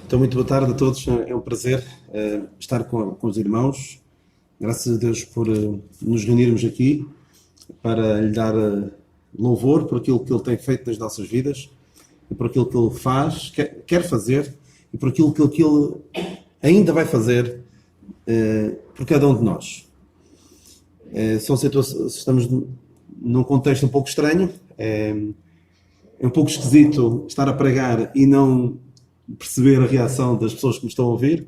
Então, muito boa tarde a todos. É um prazer estar com os irmãos. Graças a Deus por nos reunirmos aqui para lhe dar louvor por aquilo que Ele tem feito nas nossas vidas e por aquilo que Ele faz, quer fazer e por aquilo que Ele ainda vai fazer por cada um de nós. Estamos num contexto um pouco estranho. É um pouco esquisito estar a pregar e não perceber a reação das pessoas que me estão a ouvir.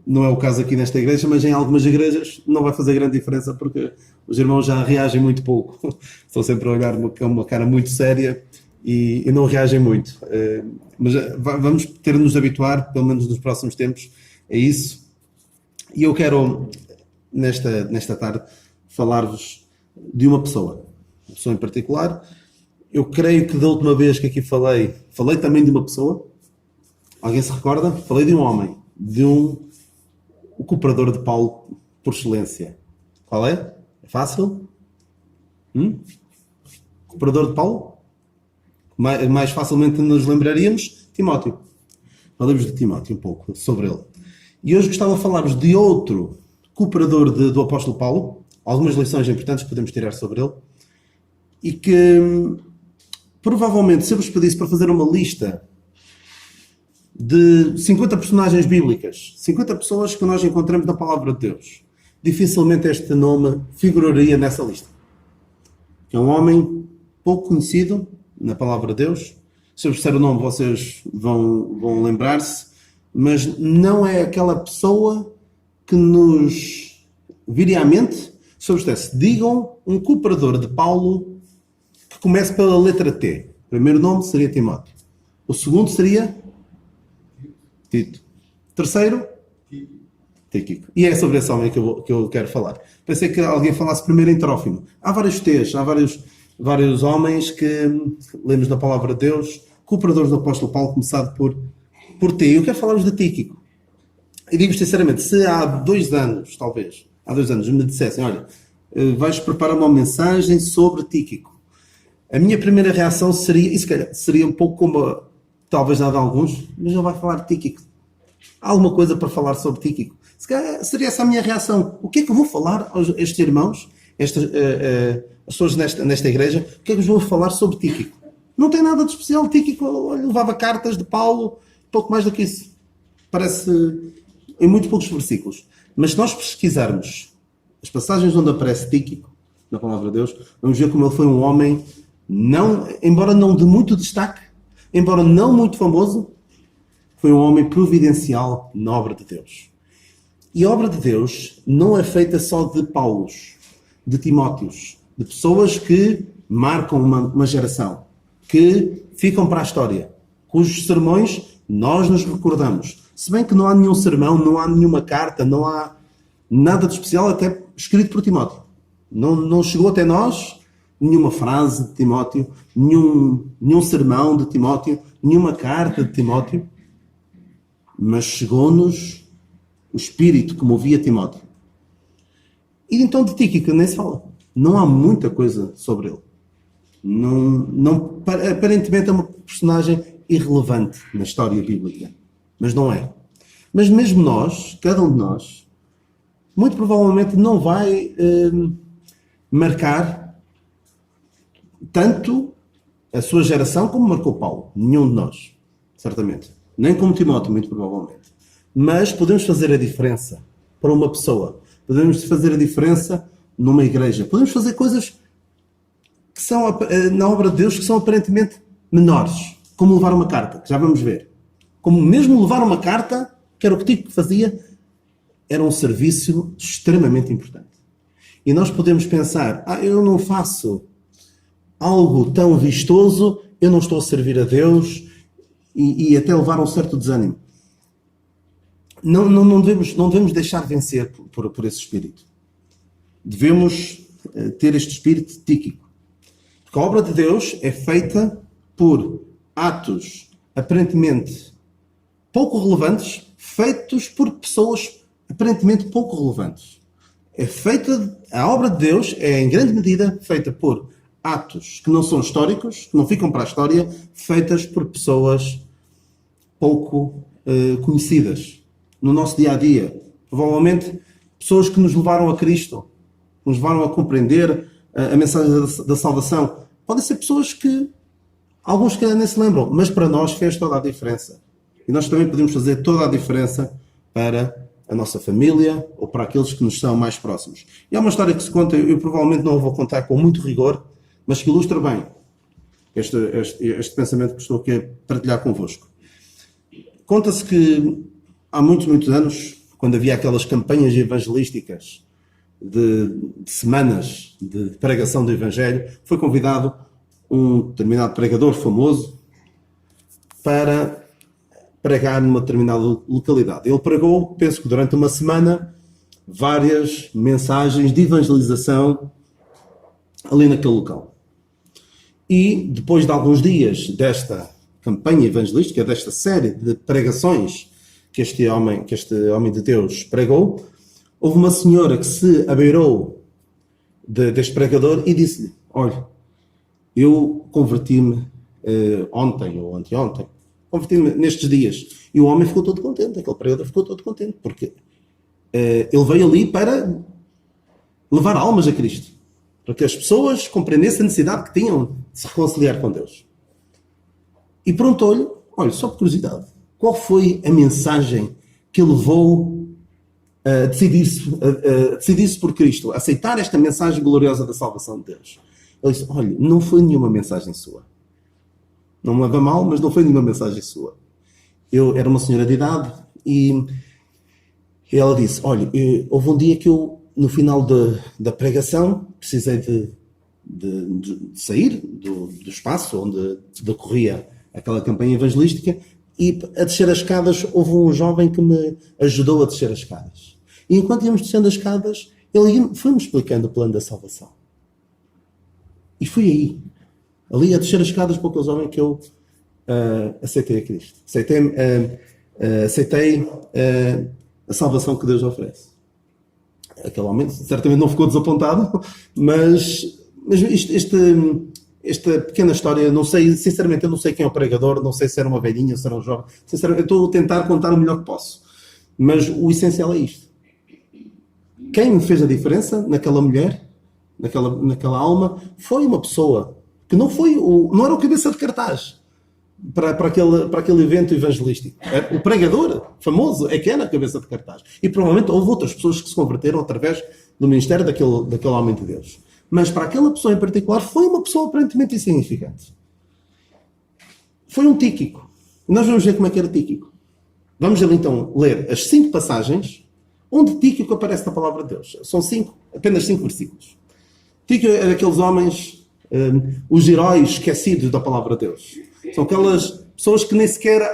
Não é o caso aqui nesta igreja, mas em algumas igrejas não vai fazer grande diferença porque os irmãos já reagem muito pouco. Estão sempre a olhar com uma cara muito séria e não reagem muito. Mas vamos ter de nos habituar, pelo menos nos próximos tempos, a isso. E eu quero, nesta tarde, falar-vos de uma pessoa em particular. Eu creio que da última vez que aqui falei também de uma pessoa. Alguém se recorda? Falei de um homem, o cooperador de Paulo por excelência. Qual é? É fácil? Cooperador de Paulo? Mais facilmente nos lembraríamos? Timóteo. Falemos de Timóteo um pouco, sobre ele. E hoje gostava de falar-vos de outro cooperador do apóstolo Paulo. Algumas lições importantes que podemos tirar sobre ele. E que, provavelmente, se eu vos pedisse para fazer uma lista de 50 personagens bíblicas, 50 pessoas que nós encontramos na Palavra de Deus, dificilmente este nome figuraria nessa lista. É um homem pouco conhecido na Palavra de Deus. Se eu vos disser o nome, vocês vão lembrar-se, mas não é aquela pessoa que nos viria à mente se eu vos dissesse, digam um cooperador de Paulo que comece pela letra T. O primeiro nome seria Timóteo. O segundo seria Tito. Terceiro? Tíquico. E é sobre esse homem que eu quero falar. Pensei que alguém falasse primeiro em Trófimo. Há vários T's, há vários homens que lemos na Palavra de Deus, cooperadores do apóstolo Paulo, começado por T. Eu quero falar-vos de Tíquico. E digo sinceramente, se há 2 anos, talvez, me dissessem, olha, vais preparar uma mensagem sobre Tíquico. A minha primeira reação seria, e se calhar seria um pouco como talvez nada a alguns, mas ele vai falar de Tíquico. Há alguma coisa para falar sobre Tíquico? Se calhar seria essa a minha reação. O que é que eu vou falar a estes irmãos, as pessoas nesta igreja, o que é que eu vou falar sobre Tíquico? Não tem nada de especial. Tíquico levava cartas de Paulo, pouco mais do que isso. Parece em muito poucos versículos. Mas se nós pesquisarmos as passagens onde aparece Tíquico, na Palavra de Deus, vamos ver como ele foi um homem, embora não de muito destaque, embora não muito famoso, foi um homem providencial na obra de Deus. E a obra de Deus não é feita só de Paulos, de Timóteos, de pessoas que marcam uma geração, que ficam para a história, cujos sermões nós nos recordamos. Se bem que não há nenhum sermão, não há nenhuma carta, não há nada de especial até escrito por Timóteo. Não chegou até nós nenhuma frase de Timóteo, nenhum sermão de Timóteo, nenhuma carta de Timóteo, mas chegou-nos o Espírito que movia Timóteo. E então de Tíquico nem se fala. Não há muita coisa sobre ele. Aparentemente é uma personagem irrelevante na história bíblica, mas não é. Mas mesmo nós, cada um de nós, muito provavelmente não vai marcar tanto a sua geração como marcou Paulo. Nenhum de nós, certamente. Nem como Timóteo, muito provavelmente. Mas podemos fazer a diferença para uma pessoa. Podemos fazer a diferença numa igreja. Podemos fazer coisas que são, na obra de Deus, que são aparentemente menores. Como levar uma carta, que já vamos ver. Como mesmo levar uma carta, que era o que Tíquico fazia, era um serviço extremamente importante. E nós podemos pensar, eu não faço algo tão vistoso, eu não estou a servir a Deus, e até levar a um certo desânimo. Não devemos deixar vencer por esse espírito. Devemos ter este espírito de Tíquico. Porque a obra de Deus é feita por atos aparentemente pouco relevantes, feitos por pessoas aparentemente pouco relevantes. A obra de Deus é, em grande medida, feita por atos que não são históricos, que não ficam para a história, feitas por pessoas pouco conhecidas no nosso dia a dia. Provavelmente pessoas que nos levaram a Cristo, que nos levaram a compreender a mensagem da salvação. Podem ser pessoas que alguns que nem se lembram, mas para nós fez toda a diferença. E nós também podemos fazer toda a diferença para a nossa família ou para aqueles que nos são mais próximos. E há uma história que se conta, eu provavelmente não a vou contar com muito rigor, mas que ilustra bem este pensamento que estou aqui a partilhar convosco. Conta-se que há muitos, muitos anos, quando havia aquelas campanhas evangelísticas de semanas de pregação do Evangelho, foi convidado um determinado pregador famoso para pregar numa determinada localidade. Ele pregou, penso que durante uma semana, várias mensagens de evangelização ali naquele local. E depois de alguns dias desta campanha evangelística, desta série de pregações que este homem de Deus pregou, houve uma senhora que se abeirou deste pregador e disse-lhe: olha, eu converti-me ontem ou anteontem, converti-me nestes dias. E o homem ficou todo contente, aquele pregador ficou todo contente, porque ele veio ali para levar almas a Cristo, para que as pessoas compreendessem a necessidade que tinham de se reconciliar com Deus. E perguntou-lhe, olha, só por curiosidade, qual foi a mensagem que levou a decidir-se por Cristo, a aceitar esta mensagem gloriosa da salvação de Deus? Ele disse, olha, não foi nenhuma mensagem sua. Não me leva mal, mas não foi nenhuma mensagem sua. Eu era uma senhora de idade e ela disse, olha, houve um dia que eu, no final da pregação, precisei de sair do espaço onde decorria aquela campanha evangelística e a descer as escadas houve um jovem que me ajudou a descer as escadas. E enquanto íamos descendo as escadas, ele foi-me explicando o plano da salvação. E fui aí, ali a descer as escadas para aquele jovem que eu aceitei a Cristo. Aceitei a salvação que Deus oferece. Aquele homem certamente não ficou desapontado, mas esta pequena história, não sei, sinceramente, eu não sei quem é o pregador, não sei se era uma velhinha, se era um jovem. Sinceramente, eu estou a tentar contar o melhor que posso. Mas o essencial é isto. Quem me fez a diferença naquela mulher, naquela alma, foi uma pessoa que não era o cabeça de cartaz para aquele evento evangelístico. O pregador famoso é que era a cabeça de cartaz. E provavelmente houve outras pessoas que se converteram através do ministério daquele homem de Deus. Mas para aquela pessoa em particular foi uma pessoa aparentemente insignificante. Foi um Tíquico. E nós vamos ver como é que era Tíquico. Vamos então ler as 5 passagens onde Tíquico aparece na palavra de Deus. São apenas 5 versículos. Tíquico é daqueles homens, os heróis esquecidos da palavra de Deus. São aquelas pessoas que nem sequer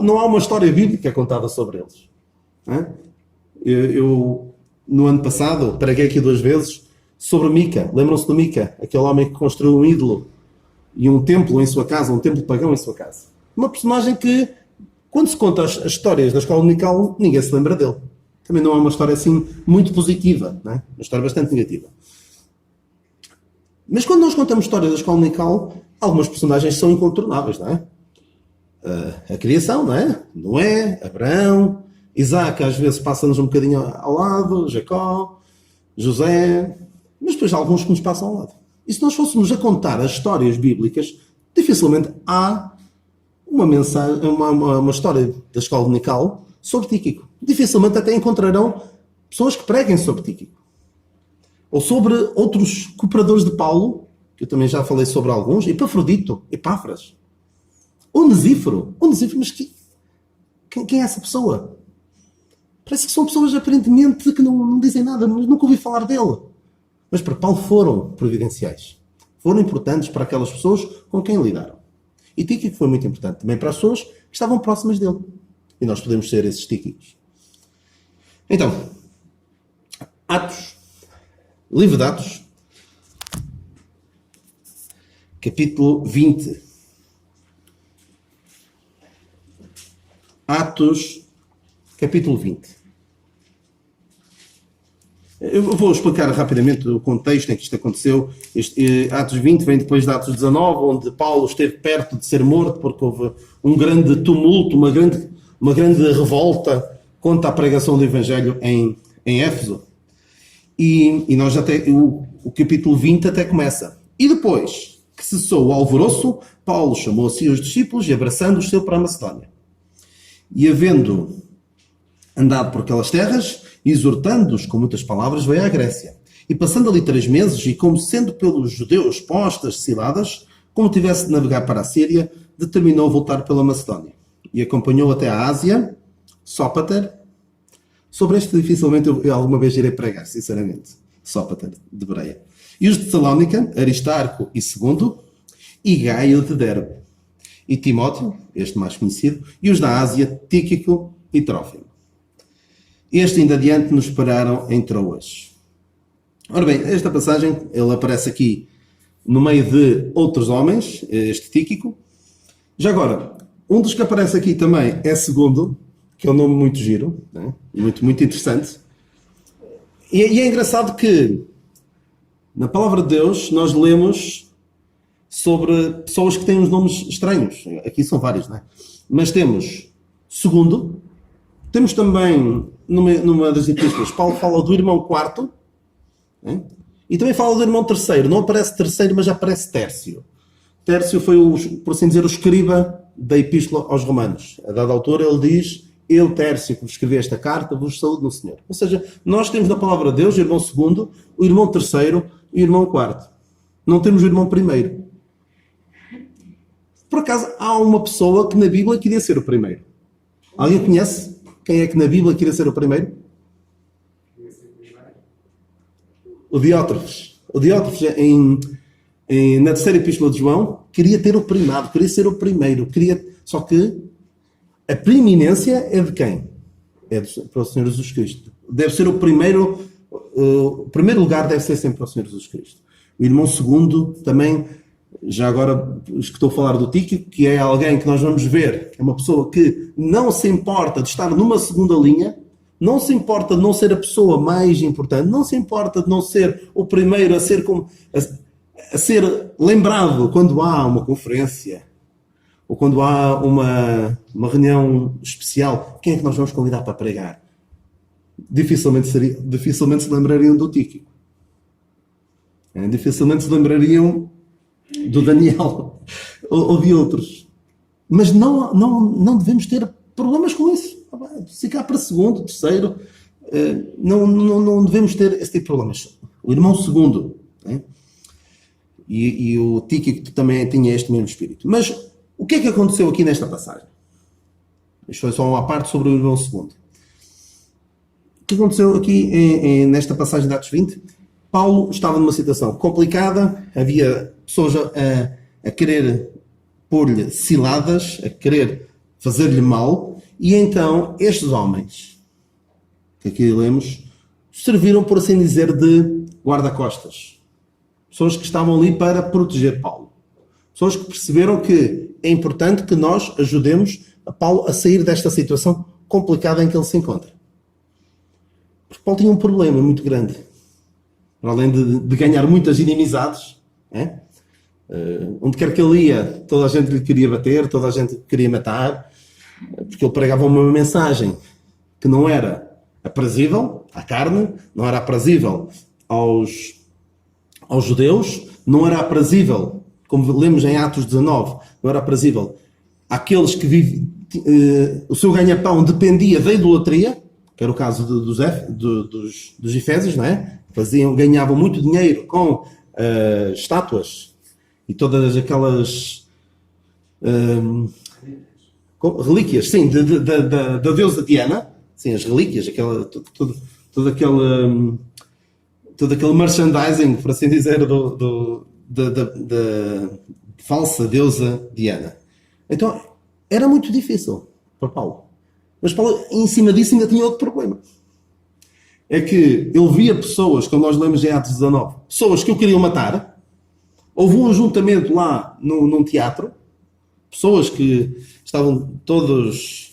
não há uma história bíblica contada sobre eles. Eu no ano passado, preguei aqui 2 vezes sobre Mica. Lembram-se do Mica? Aquele homem que construiu um ídolo e um templo em sua casa, um templo pagão em sua casa. Uma personagem que, quando se conta as histórias da escola dominical, ninguém se lembra dele. Também não é uma história assim muito positiva, não é? Uma história bastante negativa. Mas quando nós contamos histórias da escola dominical, algumas personagens são incontornáveis, não é? A criação, não é? Noé, Abraão, Isaac às vezes passa-nos um bocadinho ao lado, Jacó, José, mas depois há alguns que nos passam ao lado. E se nós fôssemos a contar as histórias bíblicas, dificilmente há uma história da escola dominical sobre Tíquico. Dificilmente até encontrarão pessoas que preguem sobre Tíquico. Ou sobre outros cooperadores de Paulo, que eu também já falei sobre alguns, Epafrodito, Epáfras. Onesíforo, mas quem é essa pessoa? Parece que são pessoas aparentemente que não dizem nada, mas nunca ouvi falar dele. Mas para Paulo foram providenciais. Foram importantes para aquelas pessoas com quem lidaram. E Tíquico foi muito importante também para as pessoas que estavam próximas dele. E nós podemos ser esses Tíquicos. Então, Atos. Livro de Atos. Capítulo 20. Atos, capítulo 20. Eu vou explicar rapidamente o contexto em que isto aconteceu. Atos 20 vem depois de Atos 19, onde Paulo esteve perto de ser morto, porque houve um grande tumulto, uma grande revolta contra a pregação do Evangelho em Éfeso. E nós até, o capítulo 20 até começa. E depois que cessou o alvoroço, Paulo chamou a si os discípulos e, abraçando-os, saiu para a Macedónia. E havendo andado por aquelas terras, exortando-os com muitas palavras, veio à Grécia. E passando ali 3 meses, e como sendo pelos judeus postas ciladas, como tivesse de navegar para a Síria, determinou voltar pela Macedónia. E acompanhou até a Ásia, Sópater. Sobre este dificilmente eu alguma vez irei pregar, sinceramente. Sópater, de Bereia. E os de Salónica, Aristarco e Segundo, e Gaio de Derbe. E Timóteo, este mais conhecido, e os da Ásia, Tíquico e Trófimo. Este ainda adiante nos pararam em Troas. Ora bem, esta passagem, ele aparece aqui no meio de outros homens, este Tíquico. Já agora, um dos que aparece aqui também é Segundo, que é um nome muito giro, né? Muito interessante. E é engraçado que na Palavra de Deus nós lemos sobre pessoas que têm uns nomes estranhos. Aqui são vários, não é? Mas temos Segundo, temos também, numa das epístolas, Paulo fala do irmão quarto, né? E também fala do irmão terceiro. Não aparece terceiro, mas já aparece Tércio. Tércio foi, por assim dizer, o escriba da epístola aos Romanos. A dada altura ele diz: eu, Tércio, que vos escrevi esta carta, vos saúdo no Senhor. Ou seja, nós temos na palavra de Deus o irmão segundo, o irmão terceiro e o irmão quarto. Não temos o irmão primeiro. Por acaso, há uma pessoa que na Bíblia queria ser o primeiro. Alguém conhece quem é que na Bíblia queria ser o primeiro? O Diótrefes. O Diótrefes, na terceira epístola de João, queria ter o primado, queria ser o primeiro. Só que a preeminência é de quem? É para o Senhor Jesus Cristo. Deve ser o primeiro lugar deve ser sempre para o Senhor Jesus Cristo. O irmão segundo também, já agora estou a falar do Tíquico, que é alguém que nós vamos ver, é uma pessoa que não se importa de estar numa segunda linha, não se importa de não ser a pessoa mais importante, não se importa de não ser o primeiro a ser lembrado quando há uma conferência ou quando há uma reunião especial. Quem é que nós vamos convidar para pregar? Dificilmente se lembrariam do Tíquico. Dificilmente se lembrariam do Daniel ou de outros. Mas não devemos ter problemas com isso. Se cá para segundo, terceiro, não devemos ter esse tipo de problemas. O irmão segundo, né? E o Tíquico também tinha este mesmo espírito. Mas o que é que aconteceu aqui nesta passagem? Isto foi só uma parte sobre o irmão segundo. O que aconteceu aqui nesta passagem de Atos 20? Paulo estava numa situação complicada, havia pessoas a querer pôr-lhe ciladas, a querer fazer-lhe mal, e então estes homens, que aqui lemos, serviram, por assim dizer, de guarda-costas. Pessoas que estavam ali para proteger Paulo. Pessoas que perceberam que é importante que nós ajudemos a Paulo a sair desta situação complicada em que ele se encontra. Porque Paulo tinha um problema muito grande. Para além de ganhar muitas inimizades, onde quer que ele ia, toda a gente lhe queria bater, toda a gente queria matar, porque ele pregava uma mensagem que não era aprazível à carne, não era aprazível aos judeus, não era aprazível, como lemos em Atos 19, não era aprazível àqueles que vivem, o seu ganha-pão dependia da idolatria, que era o caso dos Efésios, não é? Ganhavam muito dinheiro com estátuas e todas aquelas relíquias, sim, da deusa Diana, sim, as relíquias, todo aquele merchandising, por assim dizer, da falsa deusa Diana. Então, era muito difícil para Paulo. Mas Paulo, em cima disso, ainda tinha outro problema. É que ele via pessoas, como nós lemos em Atos 19, pessoas que o queriam matar. Houve um ajuntamento lá num teatro, pessoas que estavam todos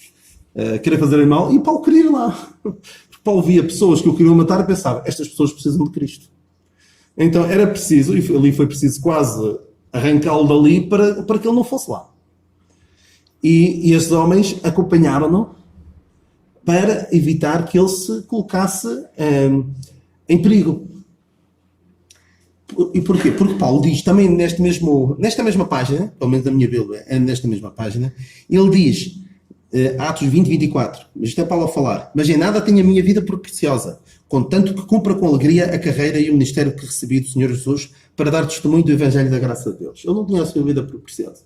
a querer fazerem mal, e Paulo queria ir lá. Porque Paulo via pessoas que o queriam matar e pensava, estas pessoas precisam de Cristo. Então era preciso, e ali foi preciso quase arrancá-lo dali para que ele não fosse lá. E estes homens acompanharam-no para evitar que ele se colocasse em perigo. E porquê? Porque Paulo diz também nesta mesma página, pelo menos na minha Bíblia, é nesta mesma página, ele diz, Atos 20, 24, mas isto é Paulo a falar, mas em nada tenho a minha vida por preciosa, contanto que cumpra com alegria a carreira e o ministério que recebi do Senhor Jesus para dar testemunho do Evangelho da graça de Deus. Ele não tinha a sua vida por preciosa.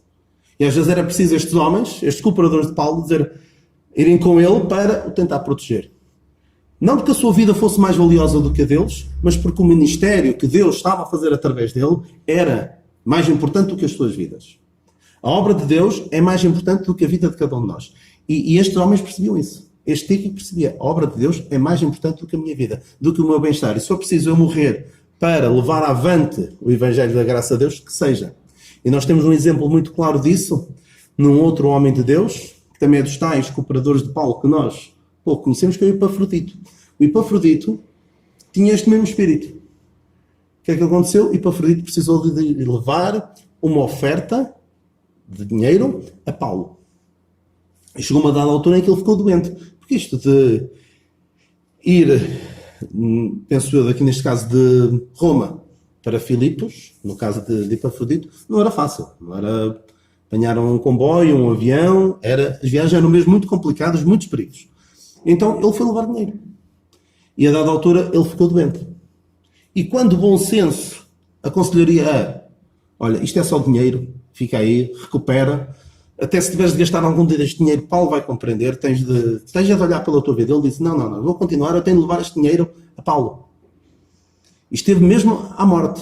E às vezes era preciso estes homens, estes cooperadores de Paulo, irem com ele para o tentar proteger. Não porque a sua vida fosse mais valiosa do que a deles, mas porque o ministério que Deus estava a fazer através dele era mais importante do que as suas vidas. A obra de Deus é mais importante do que a vida de cada um de nós. E estes homens percebiam isso. Este Tíquico percebia, a obra de Deus é mais importante do que a minha vida, do que o meu bem-estar. E se for preciso eu morrer para levar avante o Evangelho da graça de Deus, que seja. E nós temos um exemplo muito claro disso num outro homem de Deus, que também é dos tais cooperadores de Paulo que nós pouco conhecemos, que é o Epafrodito. O Epafrodito tinha este mesmo espírito. O que é que aconteceu? O Epafrodito precisou de levar uma oferta de dinheiro a Paulo. E chegou uma dada altura em que ele ficou doente. Porque isto de ir, penso eu, aqui neste caso de Roma para Filipos, no caso de Epafrodito, não era fácil. Não era apanhar um comboio, um avião. As viagens eram mesmo muito complicadas, muitos perigos. Então ele foi levar dinheiro. E a dada altura ele ficou doente. E quando o bom senso aconselharia olha, isto é só dinheiro, fica aí, recupera. Até se tiveres de gastar algum deste dinheiro, Paulo vai compreender, tens de olhar pela tua vida. Ele disse, não, vou continuar, eu tenho de levar este dinheiro a Paulo. E esteve mesmo à morte,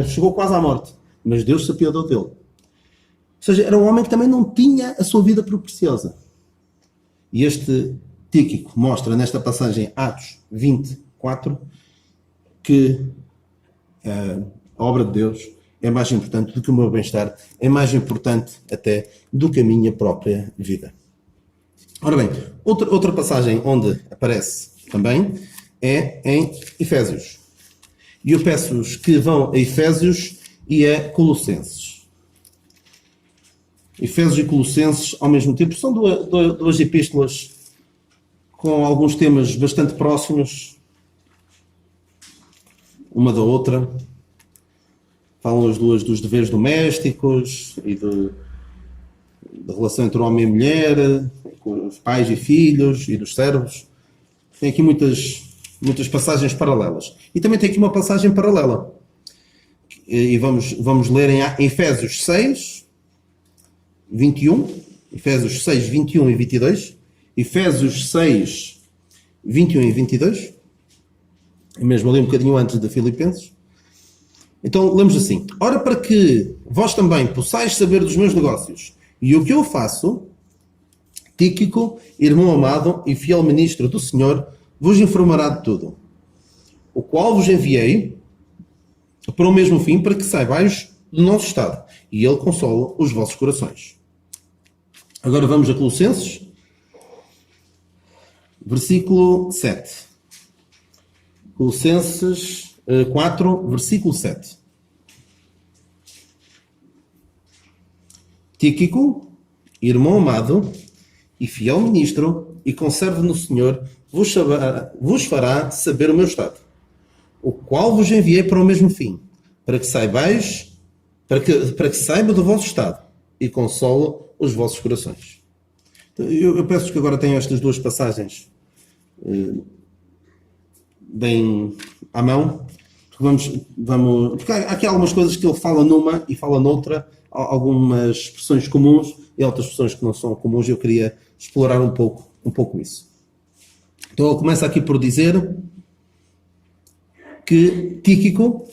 chegou quase à morte, mas Deus se apiadou dele. Ou seja, era um homem que também não tinha a sua vida por preciosa. E este Tíquico mostra nesta passagem, Atos 24, que a obra de Deus é mais importante do que o meu bem-estar, é mais importante até do que a minha própria vida. Ora bem, outra passagem onde aparece também é em Efésios. E eu peço-vos que vão a Efésios e a Colossenses. Efésios e Colossenses ao mesmo tempo são duas epístolas com alguns temas bastante próximos uma da outra. Falam as duas dos deveres domésticos e da relação entre o homem e a mulher, com os pais e filhos e dos servos. Tem aqui muitas passagens paralelas. E também tem aqui uma passagem paralela. E vamos ler em Efésios 6, 21. Efésios 6, 21 e 22. Efésios 6, 21 e 22. É mesmo ali um bocadinho antes de Filipenses. Então, lemos assim. Ora, para que vós também possais saber dos meus negócios e o que eu faço, Tíquico, irmão amado e fiel ministro do Senhor, vos informará de tudo, o qual vos enviei para o mesmo fim, para que saibais do nosso estado, e ele consola os vossos corações. Agora vamos a Colossenses, versículo 7. Colossenses 4, versículo 7. Tíquico, irmão amado e fiel ministro e conservo no Senhor, vos fará saber o meu estado, o qual vos enviei para o mesmo fim, para que saibais, para que saiba do vosso estado e console os vossos corações. Então, eu peço que agora tenham estas duas passagens bem à mão, porque há aqui algumas coisas que ele fala numa e fala noutra, algumas expressões comuns e outras expressões que não são comuns, e eu queria explorar um pouco isso. Então ele começa aqui por dizer que Tíquico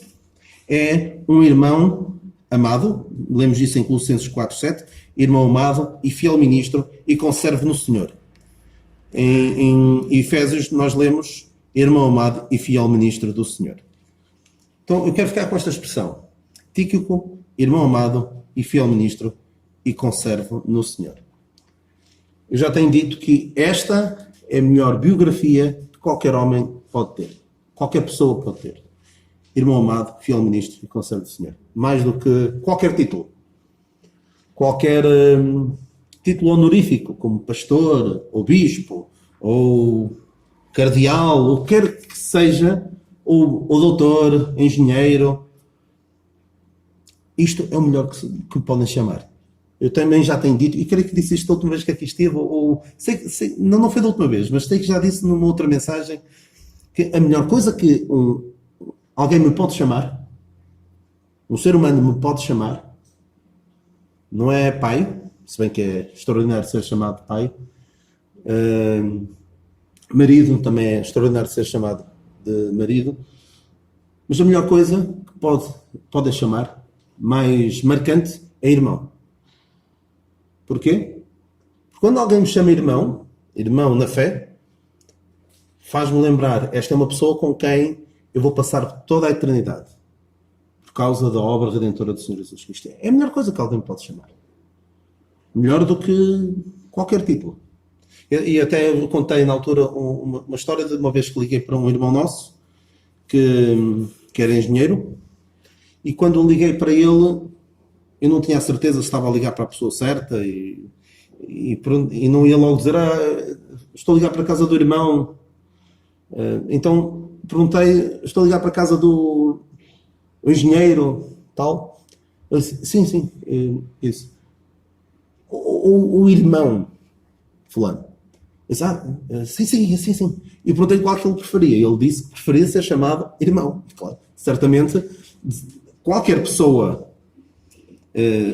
é um irmão amado, lemos isso em Colossenses 4:7, irmão amado e fiel ministro e conservo no Senhor. Em Efésios nós lemos irmão amado e fiel ministro do Senhor. Então eu quero ficar com esta expressão. Tíquico, irmão amado e fiel ministro e conservo no Senhor. eu já tenho dito que esta é a melhor biografia que qualquer homem pode ter. Qualquer pessoa pode ter. Irmão amado, fiel ministro e conservo do Senhor. Mais do que qualquer título. Qualquer título honorífico, como pastor, ou bispo, ou cardeal, ou quer que seja, ou doutor, engenheiro. Isto é o melhor que podem chamar. Eu também já tenho dito, e creio que disse isto da última vez que aqui esteve, não foi da última vez, mas sei que já disse numa outra mensagem, que a melhor coisa que alguém me pode chamar, um ser humano me pode chamar, não é pai, se bem que é extraordinário ser chamado pai, marido também é extraordinário ser chamado de marido, mas a melhor coisa que podem chamar, mais marcante, é irmão. Porquê? Porque quando alguém me chama irmão na fé, faz-me lembrar, esta é uma pessoa com quem eu vou passar toda a eternidade, por causa da obra redentora do Senhor Jesus Cristo. É a melhor coisa que alguém me pode chamar. Melhor do que qualquer título. E até eu contei na altura uma história de uma vez que liguei para um irmão nosso, que era engenheiro, e quando liguei para ele, eu não tinha a certeza se estava a ligar para a pessoa certa e não ia logo dizer estou a ligar para a casa do irmão. Então perguntei, estou a ligar para a casa do engenheiro, tal. Ele disse, sim, isso. O irmão fulano. Eu disse, sim. E perguntei qual que ele preferia. Ele disse que preferia ser chamado irmão. Claro, certamente qualquer pessoa,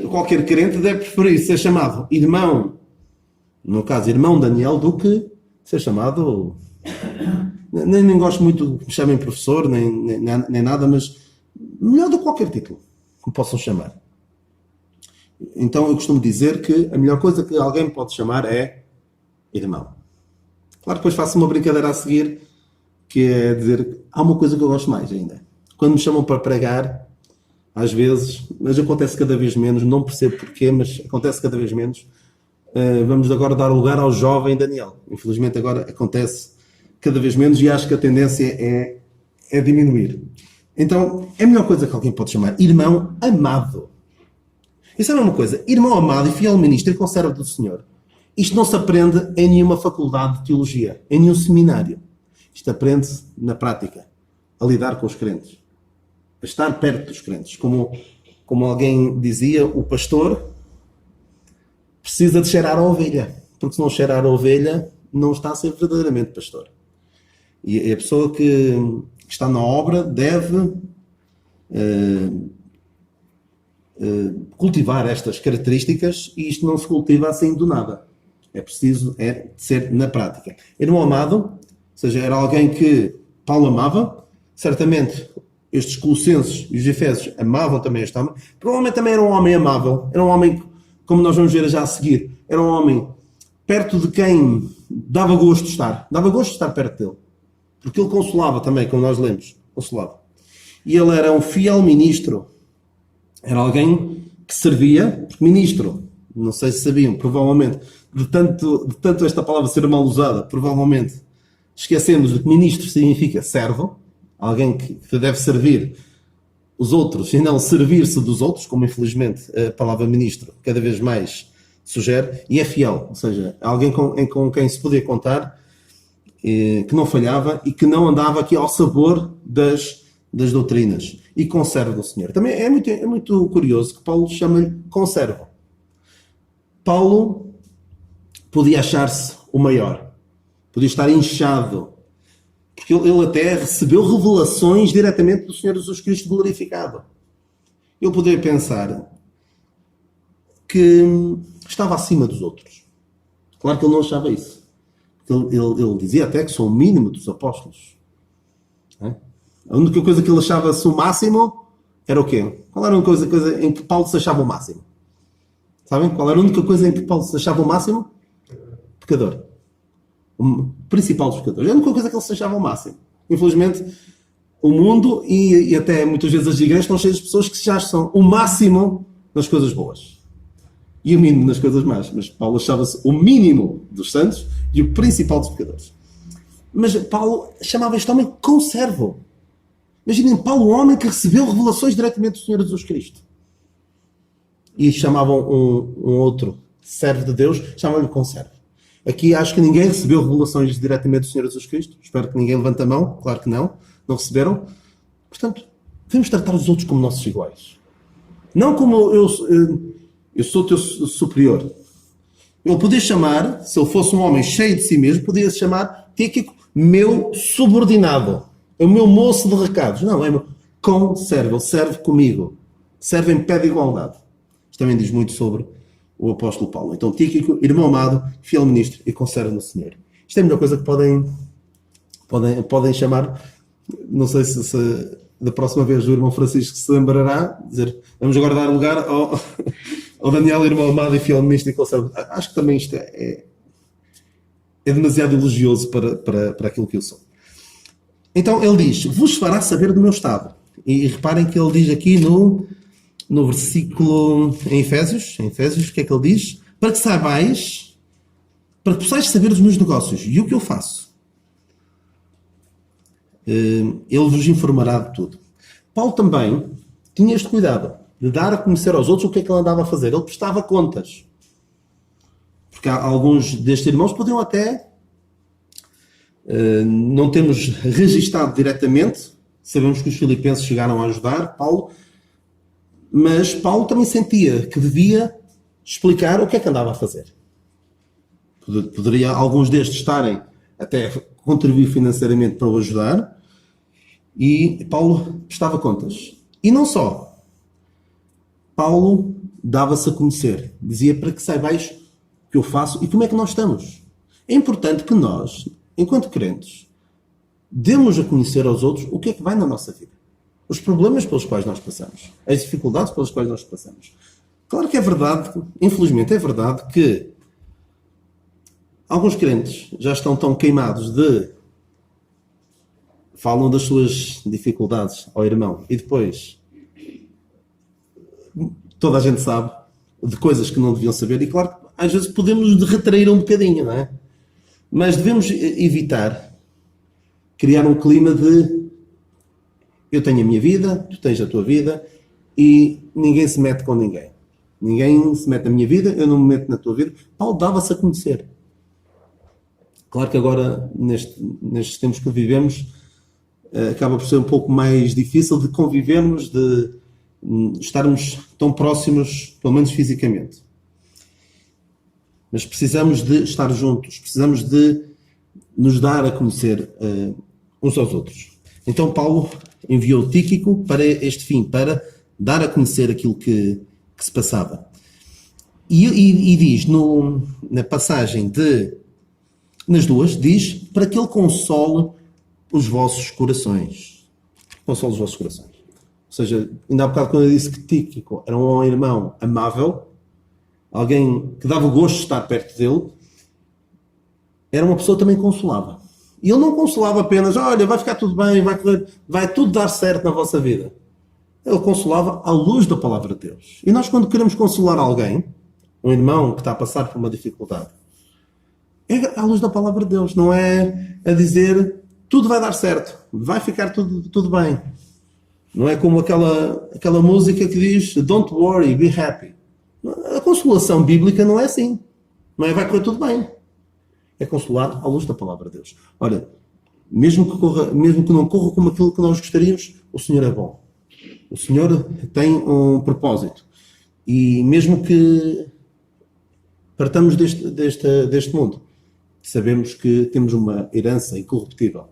qualquer crente deve preferir ser chamado irmão, no caso irmão Daniel, do que ser chamado, nem gosto muito que me chamem professor, nem nada, mas melhor do que qualquer título que me possam chamar. Então eu costumo dizer que a melhor coisa que alguém me pode chamar é irmão. Claro, depois faço uma brincadeira a seguir, que é dizer, há uma coisa que eu gosto mais ainda. Quando me chamam para pregar, às vezes, mas acontece cada vez menos, não percebo porquê, mas acontece cada vez menos. Vamos agora dar lugar ao jovem Daniel. Infelizmente agora acontece cada vez menos e acho que a tendência é diminuir. Então, é a melhor coisa que alguém pode chamar irmão amado. Isso é a mesma coisa. Irmão amado e fiel ministro e conservo do Senhor. Isto não se aprende em nenhuma faculdade de teologia, em nenhum seminário. Isto aprende-se na prática, a lidar com os crentes, a estar perto dos crentes. Como alguém dizia, o pastor precisa de cheirar a ovelha, porque se não cheirar a ovelha, não está a ser verdadeiramente pastor. E a pessoa que está na obra deve cultivar estas características, e isto não se cultiva assim do nada. É preciso ser na prática. Irmão amado, ou seja, era alguém que Paulo amava, certamente estes Colossenses e os Efésios amavam também este homem, provavelmente também era um homem amável, era um homem, como nós vamos ver já a seguir, era um homem perto de quem dava gosto de estar perto dele, porque ele consolava também, como nós lemos, consolava. E ele era um fiel ministro, era alguém que servia, porque ministro, não sei se sabiam, provavelmente, de tanto esta palavra ser mal usada, provavelmente esquecemos de que ministro significa servo, alguém que deve servir os outros e não servir-se dos outros, como infelizmente a palavra ministro cada vez mais sugere, e é fiel, ou seja, alguém com quem se podia contar, que não falhava e que não andava aqui ao sabor das doutrinas, e conservo do Senhor. Também é muito curioso que Paulo chama-lhe conservo. Paulo podia achar-se o maior, podia estar inchado, porque ele até recebeu revelações diretamente do Senhor Jesus Cristo glorificado. Ele poderia pensar que estava acima dos outros. Claro que ele não achava isso. Ele dizia até que sou o mínimo dos apóstolos. A única coisa que ele achava-se o máximo era o quê? Qual era a única coisa em que Paulo se achava o máximo? Sabem? Qual era a única coisa em que Paulo se achava o máximo? Pecador. O principal dos pecadores. É a única coisa que ele se achava o máximo. Infelizmente, o mundo e até muitas vezes as igrejas estão cheias de pessoas que já são o máximo nas coisas boas. e o mínimo nas coisas más. Mas Paulo achava-se o mínimo dos santos e o principal dos pecadores. Mas Paulo chamava este homem conservo. Imaginem, Paulo, um homem que recebeu revelações diretamente do Senhor Jesus Cristo. E chamavam um outro servo de Deus, chamavam-lhe conservo. Aqui acho que ninguém recebeu revelações diretamente do Senhor Jesus Cristo. Espero que ninguém levante a mão. Claro que não. Não receberam. Portanto, devemos tratar os outros como nossos iguais. Não como eu sou o teu superior. Ele podia chamar, se ele fosse um homem cheio de si mesmo, podia se chamar Tíquico, meu subordinado. É o meu moço de recados. Não, é meu conservo. Ele serve comigo. Serve em pé de igualdade. Isto também diz muito sobre o apóstolo Paulo. Então, Tíquico, irmão amado, fiel ministro e conservo no Senhor. Isto é a melhor coisa que podem chamar. Não sei se da próxima vez o irmão Francisco se lembrará, dizer, vamos agora dar lugar ao Daniel, irmão amado e fiel ministro e conservo. Acho que também isto é demasiado elogioso para aquilo que eu sou. Então ele diz, vos fará saber do meu estado. E reparem que ele diz aqui no versículo em Efésios, o que é que ele diz? Para que saibais, para que possais saber os meus negócios e o que eu faço. Ele vos informará de tudo. Paulo também tinha este cuidado de dar a conhecer aos outros o que é que ele andava a fazer. Ele prestava contas. Porque alguns destes irmãos podiam até não termos registado diretamente. Sabemos que os filipenses chegaram a ajudar Paulo, mas Paulo também sentia que devia explicar o que é que andava a fazer. Poderia alguns destes estarem até contribuir financeiramente para o ajudar, e Paulo prestava contas. E não só. Paulo dava-se a conhecer. Dizia para que saibais o que eu faço e como é que nós estamos. É importante que nós, enquanto crentes, demos a conhecer aos outros o que é que vai na nossa vida. Os problemas pelos quais nós passamos. As dificuldades pelas quais nós passamos. Claro que é verdade, infelizmente é verdade, que alguns crentes já estão tão queimados falam das suas dificuldades ao irmão e depois toda a gente sabe de coisas que não deviam saber e claro que às vezes podemos retrair um bocadinho, não é? Mas devemos evitar criar um clima de eu tenho a minha vida, tu tens a tua vida e ninguém se mete com ninguém. Ninguém se mete na minha vida, eu não me meto na tua vida. Paulo dava-se a conhecer. Claro que agora, nestes tempos que vivemos, acaba por ser um pouco mais difícil de convivermos, de estarmos tão próximos, pelo menos fisicamente. Mas precisamos de estar juntos, precisamos de nos dar a conhecer uns aos outros. Então Paulo enviou Tíquico para este fim, para dar a conhecer aquilo que se passava. E diz na passagem nas duas, diz para que ele console os vossos corações. Console os vossos corações. Ou seja, ainda há bocado quando eu disse que Tíquico era um irmão amável, alguém que dava gosto de estar perto dele, era uma pessoa que também consolava. E ele não consolava apenas, olha, vai ficar tudo bem, vai tudo dar certo na vossa vida. Ele consolava à luz da palavra de Deus. E nós quando queremos consolar alguém, um irmão que está a passar por uma dificuldade, é à luz da palavra de Deus, não é a dizer tudo vai dar certo, vai ficar tudo bem. Não é como aquela música que diz don't worry, be happy. A consolação bíblica não é assim. Não é vai correr tudo bem. É consolar à luz da palavra de Deus. Olha, mesmo que não corra como aquilo que nós gostaríamos, o Senhor é bom. O Senhor tem um propósito. E mesmo que partamos deste mundo, sabemos que temos uma herança incorruptível.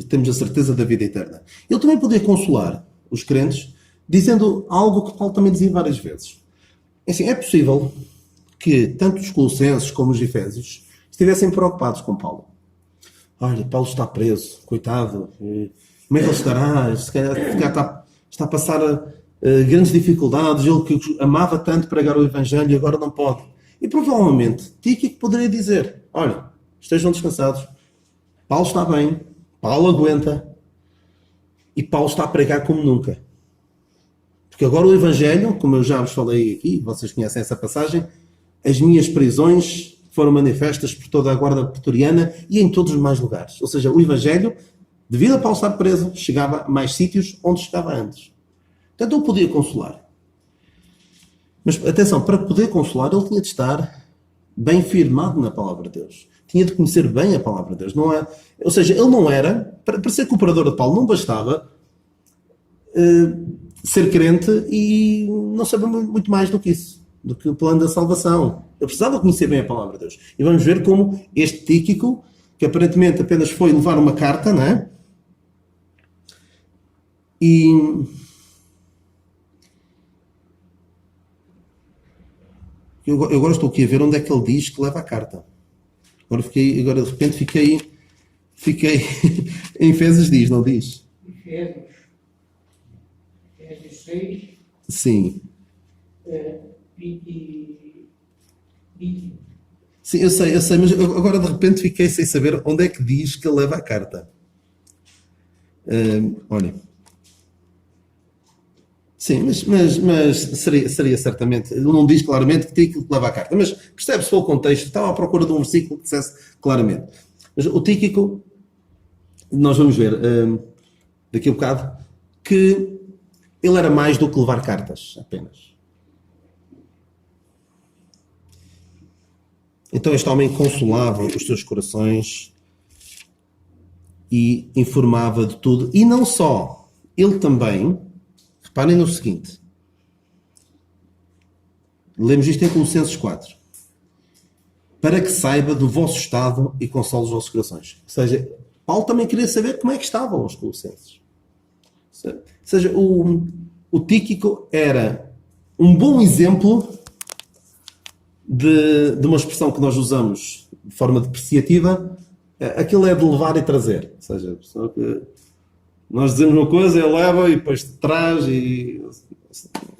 Temos a certeza da vida eterna. Ele também podia consolar os crentes dizendo algo que Paulo também dizia várias vezes. Assim, é possível que tanto os colossenses como os efésios estivessem preocupados com Paulo. Olha, Paulo está preso, coitado. Como é que ele estará? Se calhar está a passar grandes dificuldades. Ele que amava tanto pregar o Evangelho e agora não pode. E provavelmente Tíquico poderia dizer, olha, estejam descansados. Paulo está bem, Paulo aguenta e Paulo está a pregar como nunca. Porque agora o Evangelho, como eu já vos falei aqui, vocês conhecem essa passagem, as minhas prisões foram manifestas por toda a guarda pretoriana e em todos os demais lugares. Ou seja, o Evangelho, devido a Paulo estar preso, chegava a mais sítios onde estava antes. Portanto, ele podia consolar. Mas atenção, para poder consolar, ele tinha de estar bem firmado na palavra de Deus. Tinha de conhecer bem a palavra de Deus. Não é, ou seja, ele não era, para ser cooperador de Paulo, não bastava ser crente e não saber muito mais do que isso, do que o plano da salvação. Eu precisava conhecer bem a palavra de Deus. E vamos ver como este Tíquico, que aparentemente apenas foi levar uma carta, não é? E eu agora estou aqui a ver onde é que ele diz que leva a carta. Agora de repente fiquei em Efésios diz, não diz? Efésios 6, Sim. 20. Sim, eu sei, mas agora de repente fiquei sem saber onde é que diz que ele leva a carta. Olha. Sim, mas seria certamente. Ele não diz claramente que Tíquico leva a carta, mas percebe-se pelo contexto. Estava à procura de um versículo que dissesse claramente. Mas o Tíquico, nós vamos ver daqui a bocado, que ele era mais do que levar cartas, apenas. Então este homem consolava os seus corações e informava de tudo. E não só, ele também, reparem no seguinte, lemos isto em Colossenses 4, para que saiba do vosso estado e console os vossos corações. Ou seja, Paulo também queria saber como é que estavam os colossenses. Ou seja, o Tíquico era um bom exemplo de uma expressão que nós usamos de forma depreciativa. Aquilo é de levar e trazer. Ou seja, que nós dizemos uma coisa, ele leva e depois traz, e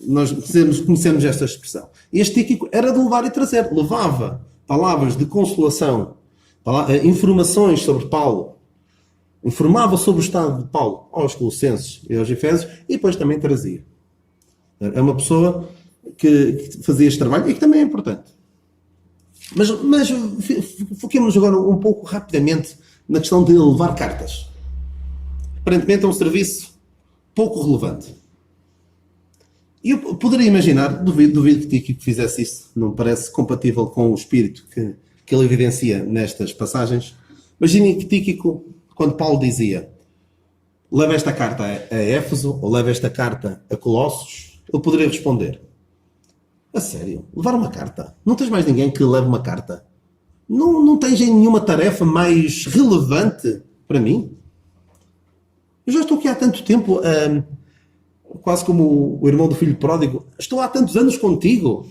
nós conhecemos esta expressão. Este Tíquico era de levar e trazer. Levava palavras de consolação, informações sobre Paulo, informava sobre o estado de Paulo aos Colossenses e aos Efésios, e depois também trazia. É uma pessoa que fazia este trabalho e que também é importante. Mas foquemos agora um pouco rapidamente na questão de levar cartas. Aparentemente é um serviço pouco relevante. E eu poderia imaginar, duvido que Tíquico fizesse isso, não me parece compatível com o espírito que ele evidencia nestas passagens. Imaginem que Tíquico, quando Paulo dizia leva esta carta a Éfeso ou leva esta carta a Colossos, ele poderia responder: a sério? Levar uma carta? Não tens mais ninguém que leve uma carta? Não tens nenhuma tarefa mais relevante para mim? Eu já estou aqui há tanto tempo, quase como o irmão do filho pródigo. Estou há tantos anos contigo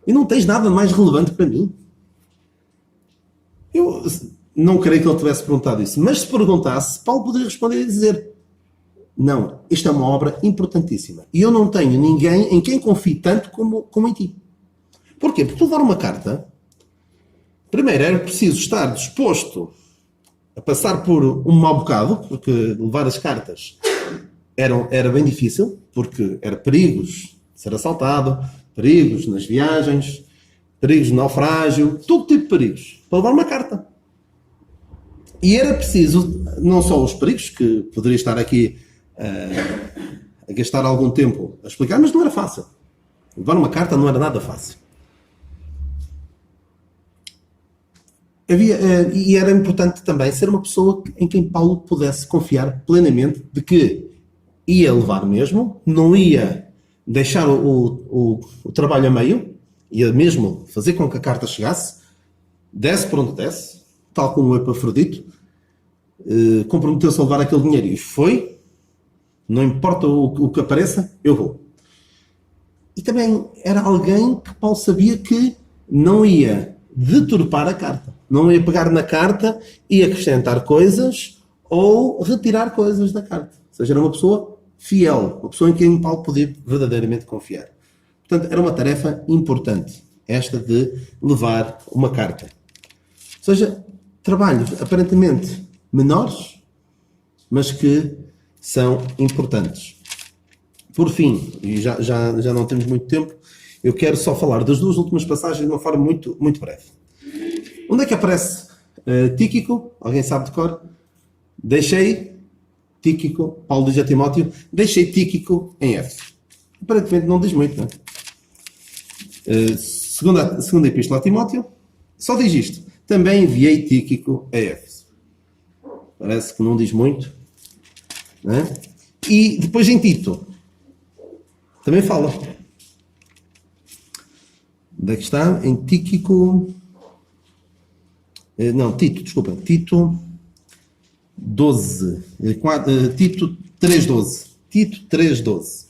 e não tens nada mais relevante para mim. Eu não creio que ele tivesse perguntado isso, mas se perguntasse, Paulo poderia responder e dizer: não, isto é uma obra importantíssima e eu não tenho ninguém em quem confie tanto como em ti. Porquê? Porque levar uma carta, primeiro era preciso estar disposto a passar por um mau bocado, porque levar as cartas era bem difícil, porque era perigos de ser assaltado, perigos nas viagens, perigos de naufrágio, todo tipo de perigos para levar uma carta. E era preciso, não só os perigos, que poderia estar aqui a gastar algum tempo a explicar, mas não era fácil. Levar uma carta não era nada fácil. E era importante também ser uma pessoa em quem Paulo pudesse confiar plenamente de que ia levar mesmo, não ia deixar o trabalho a meio, ia mesmo fazer com que a carta chegasse, desse por onde desse, tal como o Epafrodito, comprometeu-se a levar aquele dinheiro e foi, não importa o que apareça, eu vou. E também era alguém que Paulo sabia que não ia deturpar a carta. Não ia pegar na carta e acrescentar coisas ou retirar coisas da carta. Ou seja, era uma pessoa fiel, uma pessoa em quem Paulo podia verdadeiramente confiar. Portanto, era uma tarefa importante, esta de levar uma carta. Ou seja, trabalhos aparentemente menores, mas que são importantes. Por fim, e já não temos muito tempo, eu quero só falar das duas últimas passagens de uma forma muito, muito breve. Onde é que aparece Tíquico? Alguém sabe de cor? Deixei Tíquico, Paulo diz a Timóteo, deixei Tíquico em Éfeso. Aparentemente não diz muito, não é? Segunda epístola a Timóteo, só diz isto. Também enviei Tíquico a Éfeso. Parece que não diz muito. Não é? E depois em Tito, também fala. Onde é que está? Em Tíquico... Não, Tito, desculpa. Tito 12. Tito 3.12. Tito 3.12.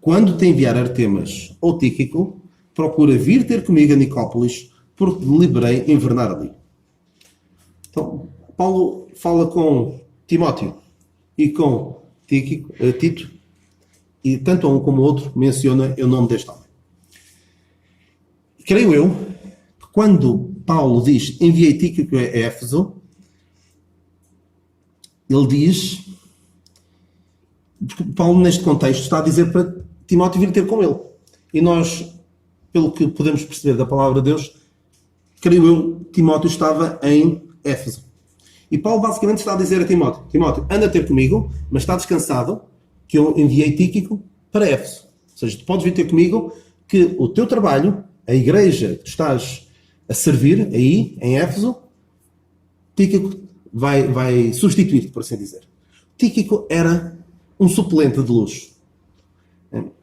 Quando te enviar Artemas ou Tíquico, procura vir ter comigo a Nicópolis, porque deliberei invernar ali. Então, Paulo fala com Timóteo e com Tito, e tanto um como o outro menciona o nome deste homem. Creio eu que quando Paulo diz enviei Tíquico a Éfeso, ele diz, Paulo neste contexto está a dizer para Timóteo vir ter com ele. E nós, pelo que podemos perceber da palavra de Deus, creio eu, Timóteo estava em Éfeso. E Paulo basicamente está a dizer a Timóteo, Timóteo, anda ter comigo, mas está descansado, que eu enviei Tíquico para Éfeso. Ou seja, tu podes vir ter comigo, que o teu trabalho, a igreja que tu estás a servir aí, em Éfeso, Tíquico vai substituir-te, por assim dizer. Tíquico era um suplente de luxo.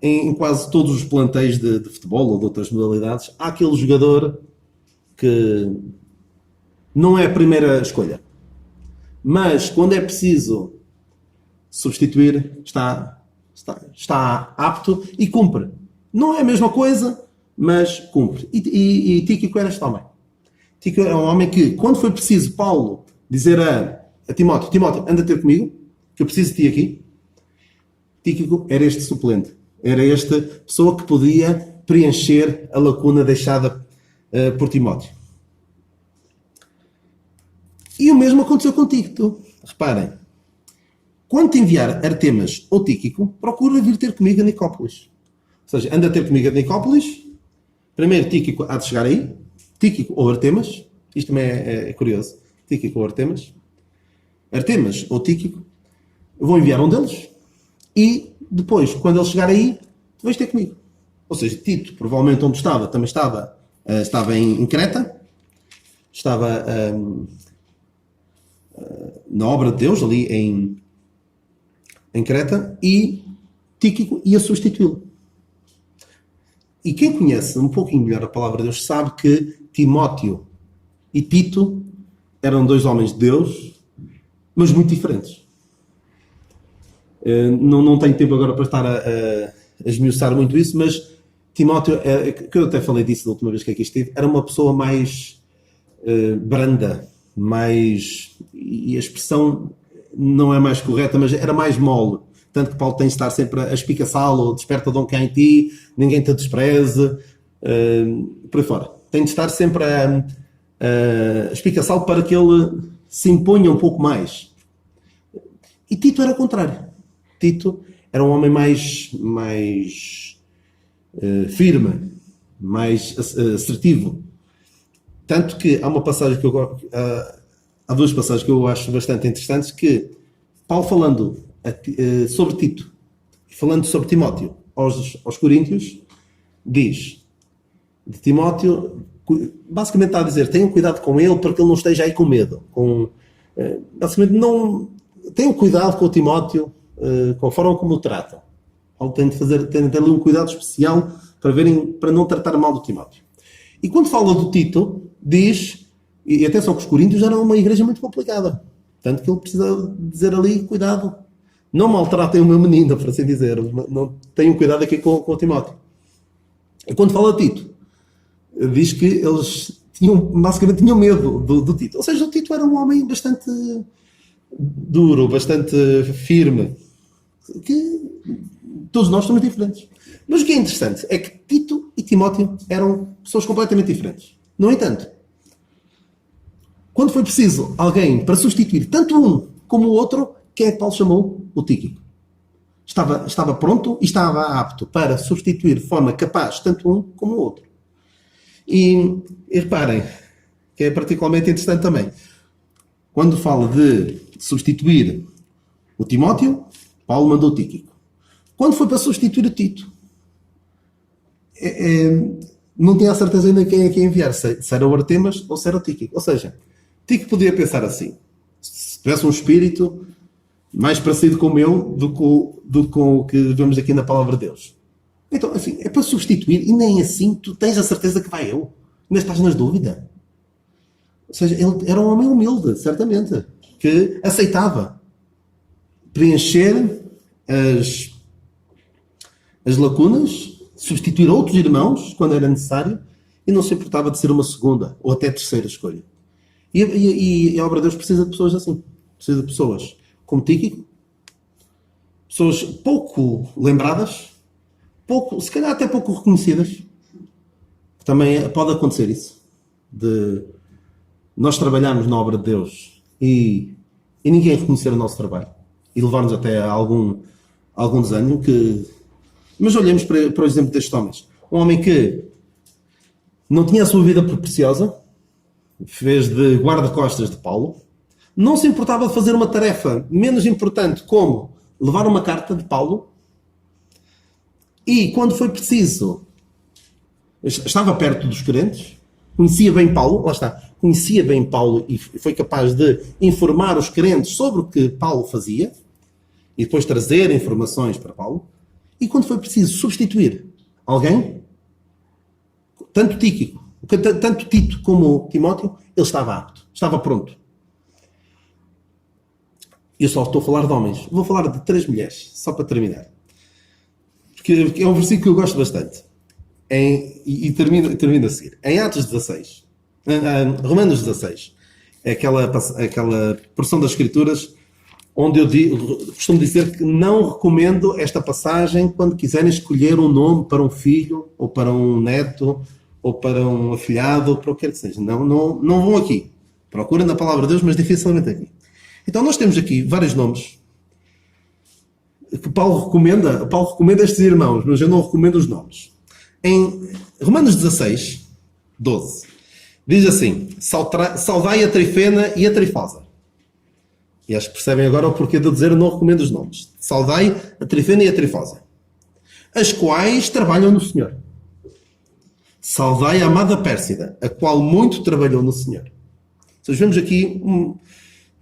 Em quase todos os plantéis de futebol ou de outras modalidades, há aquele jogador que não é a primeira escolha. Mas, quando é preciso substituir, está apto e cumpre. Não é a mesma coisa, mas cumpre. E Tíquico era este homem. Tíquico era um homem que, quando foi preciso Paulo dizer a Timóteo, Timóteo, anda ter comigo, que eu preciso de ti aqui, Tíquico era este suplente. Era esta pessoa que podia preencher a lacuna deixada por Timóteo. E o mesmo aconteceu contigo. Reparem, quando te enviar Artemas ou Tíquico, procura vir ter comigo a Nicópolis. Ou seja, anda a ter comigo a Nicópolis. Primeiro Tíquico há de chegar aí. Tíquico ou Artemas. Isto também é curioso. Tíquico ou Artemas. Artemas ou Tíquico. Eu vou enviar um deles. E depois, quando ele chegar aí, tu vais ter comigo. Ou seja, Tito, provavelmente onde estava, também estava em Creta. Estava na obra de Deus, ali em Creta, e Tíquico ia substituí-lo. E quem conhece um pouquinho melhor a palavra de Deus sabe que Timóteo e Tito eram dois homens de Deus, mas muito diferentes. Não tenho tempo agora para estar a esmiuçar muito isso, mas Timóteo, que eu até falei disso da última vez que aqui estive, era uma pessoa mais branda, e a expressão não é mais correta, mas era mais mole. Tanto que Paulo tem de estar sempre a espicaçá-lo, desperta dom que há em ti, ninguém te despreze, por aí fora. Tem de estar sempre a espicaçá-lo para que ele se imponha um pouco mais. E Tito era o contrário. Tito era um homem mais firme, mais assertivo. Tanto que há uma passagem que há duas passagens que eu acho bastante interessantes, que Paulo falando sobre Tito e falando sobre Timóteo aos Coríntios, diz de Timóteo, basicamente está a dizer, tenham cuidado com ele para que ele não esteja aí com medo. Basicamente, tenham cuidado com o Timóteo, com a forma como o tratam. Paulo tem de ter ali um cuidado especial para não tratar mal do Timóteo. E quando fala do Tito, diz, e atenção que os Coríntios eram uma igreja muito complicada, tanto que ele precisa dizer ali, cuidado, não maltratem o meu menino, por assim dizer, não tenham cuidado aqui com o Timóteo. E quando fala de Tito, diz que eles basicamente tinham medo do Tito. Ou seja, o Tito era um homem bastante duro, bastante firme, que todos nós somos diferentes. Mas o que é interessante é que Tito e Timóteo eram pessoas completamente diferentes. No entanto, quando foi preciso alguém para substituir tanto um como o outro, quem é que Paulo chamou? O Tíquico. Estava pronto e estava apto para substituir de forma capaz tanto um como o outro. E reparem, que é particularmente interessante também, quando fala de substituir o Timóteo, Paulo mandou o Tíquico. Quando foi para substituir o Tito, não tinha a certeza ainda quem é que ia enviar, se era o Artemas ou se era o Tíquico. Ou seja, Tíquico podia pensar assim, se tivesse um espírito mais parecido com o meu do que com o que vemos aqui na Palavra de Deus. Então, assim, é para substituir e nem assim tu tens a certeza que vai eu. Ainda estás nas dúvidas. Ou seja, ele era um homem humilde, certamente, que aceitava preencher as lacunas, substituir outros irmãos quando era necessário e não se importava de ser uma segunda ou até terceira escolha. E a obra de Deus precisa de pessoas assim. Precisa de pessoas como Tíquico, pessoas pouco lembradas, se calhar até pouco reconhecidas. Também pode acontecer isso, de nós trabalharmos na obra de Deus e ninguém reconhecer o nosso trabalho e levar-nos até a algum desânimo. Mas olhemos para o exemplo destes homens. Um homem que não tinha a sua vida preciosa, fez de guarda-costas de Paulo, não se importava de fazer uma tarefa menos importante como levar uma carta de Paulo, e quando foi preciso, estava perto dos crentes, conhecia bem Paulo, lá está, conhecia bem Paulo e foi capaz de informar os crentes sobre o que Paulo fazia e depois trazer informações para Paulo. E quando foi preciso substituir alguém, tanto Tito como Timóteo, ele estava apto, estava pronto. Eu só estou a falar de homens. Vou falar de 3 mulheres, só para terminar. Porque é um versículo que eu gosto bastante. E termino a seguir. Em Atos 16, Romanos 16, é aquela porção das Escrituras onde eu costumo dizer que não recomendo esta passagem quando quiserem escolher um nome para um filho, ou para um neto, ou para um afilhado, ou para o que quer que seja. Não vão aqui. Procurem na Palavra de Deus, mas dificilmente aqui. Então nós temos aqui vários nomes que Paulo recomenda estes irmãos, mas eu não recomendo os nomes. Em Romanos 16, 12, diz assim: saudai a Trifena e a Trifosa. E acho que percebem agora o porquê de eu dizer eu não recomendo os nomes. Saudai a Trifena e a Trifosa, as quais trabalham no Senhor. Saudai a amada Pérsida, a qual muito trabalhou no Senhor. Então vemos aqui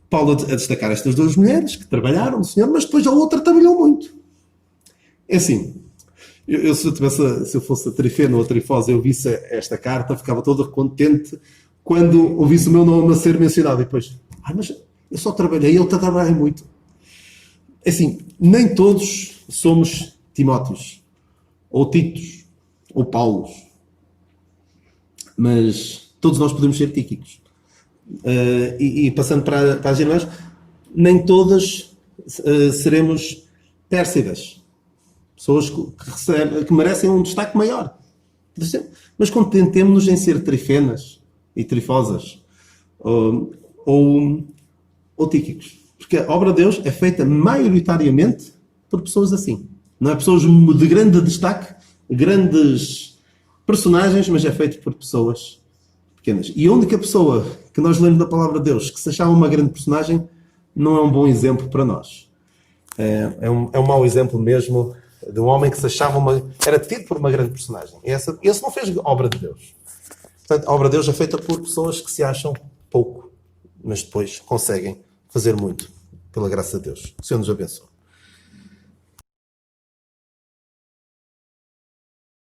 Paulo a destacar estas 2 mulheres que trabalharam no Senhor, mas depois a outra trabalhou muito. É assim, se eu fosse a Trifena ou a Trifosa, eu visse esta carta, ficava todo contente quando ouvisse o meu nome a ser mencionado. E depois, mas eu só trabalhei, eu trabalhei muito. É assim, nem todos somos Timóteos, ou Titos, ou Paulos, mas todos nós podemos ser Tíquicos. E passando para as irmãs, nem todas seremos Pérsidas, pessoas que merecem um destaque maior, mas contentemos-nos em ser Trifenas e Trifosas ou Tíquicos, porque a obra de Deus é feita maioritariamente por pessoas assim, não é pessoas de grande destaque, grandes personagens, mas é feito por pessoas pequenas. E a única pessoa que nós lemos da Palavra de Deus que se achava uma grande personagem não é um bom exemplo para nós. É um mau exemplo mesmo de um homem que se achava era tido por uma grande personagem. Esse não fez obra de Deus. Portanto, a obra de Deus é feita por pessoas que se acham pouco, mas depois conseguem fazer muito, pela graça de Deus. O Senhor nos abençoe.